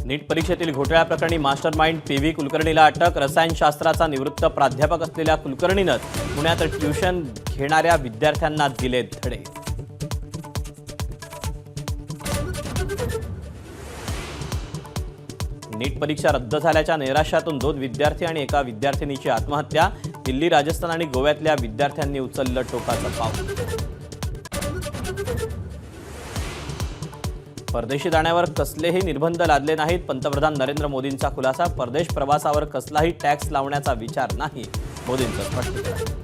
नीट परीक्षेतील घोटाळ्याप्रकरणी mastermind P V. कुलकर्णीला अटक. रसायनशास्त्राचा निवृत्त प्राध्यापक असलेल्या कुलकर्णीनं पुण्यात ट्युशन घेणाऱ्या विद्यार्थ्यांना दिले धडे. नीट परीक्षा रद्द झाल्याच्या नैराश्यातून 2 विद्यार्थी आणि एका विद्यार्थिनीची आत्महत्या. दिल्ली, राजस्थान आणि गोव्यातल्या विद्यार्थ्यांनी उचललं टोकाचं पाऊल. परदेशी जाण्यावर कसलेही निर्बंध लादले नाहीत. पंतप्रधान नरेंद्र मोदींचा खुलासा. परदेश प्रवासावर कसलाही टॅक्स लावण्याचा विचार नाही, मोदींचं स्पष्टीकरण.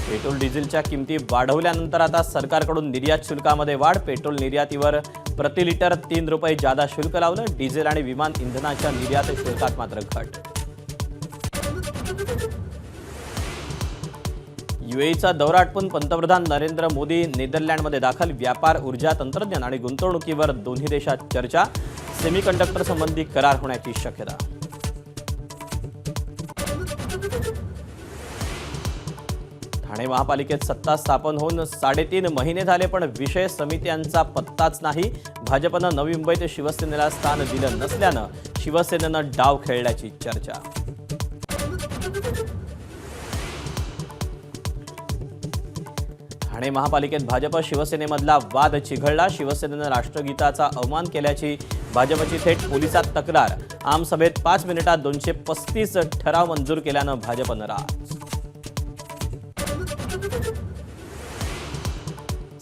पेट्रोल डिझेलच्या किमती वाढवल्यानंतर आता सरकारकडून निर्यात शुल्कामध्ये वाढ. पेट्रोल निर्यातीवर प्रति लिटर 3 रुपये जादा शुल्क लावलं. डिझेल आणि विमान इंधनाच्या निर्यात शुल्कात मात्र घट. यूएईचा दौरा आटपून पंतप्रधान नरेंद्र मोदी नेदरलँडमध्ये दाखल. व्यापार, ऊर्जा, तंत्रज्ञान आणि गुंतवणुकीवर दोन्ही देशात चर्चा. सेमीकंडक्टर संबंधी करार होण्याची शक्यता. ठाणे महापालिकेत सत्ता स्थापन होऊन 3.5 महिने झाले, पण विषय समित्यांचा पत्ताच नाही. भाजपनं नवी मुंबईत शिवसेनेला स्थान दिलं नसल्यानं शिवसेनेनं डाव खेळल्याची चर्चा. ठाणे महापालिकेत भाजप शिवसेनेमधला वाद चिघळला. शिवसेनेनं राष्ट्रगीताचा अवमान केल्याची भाजपची थेट पोलिसात तक्रार. आमसभेत 5 मिनिटात 235 ठराव मंजूर केल्यानं भाजप नाराज.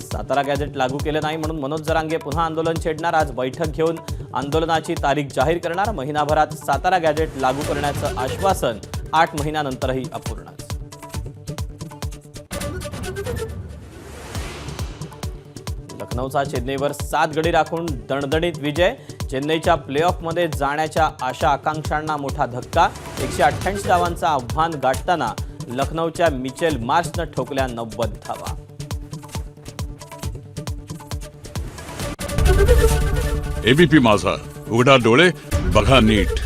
सातारा गॅझेट लागू केलं नाही म्हणून मनोज जरांगे पुन्हा आंदोलन छेडणार. आज बैठक घेऊन आंदोलनाची तारीख जाहीर करणार. महिनाभरात सातारा गॅझेट लागू करण्याचं आश्वासन 8 महिन्यानंतरही अपूर्णच. लखनौचा चेन्नईवर 7 गडी राखून दणदणीत विजय. चेन्नईच्या प्लेऑफमध्ये जाण्याच्या आशा आकांक्षांना मोठा धक्का. 188 धावांचं आव्हान गाठताना लखनौच्या मिचेल मार्शनं ठोकल्या 90 धावा. एबीपी माझा, उघडा डोळे बघा नीट.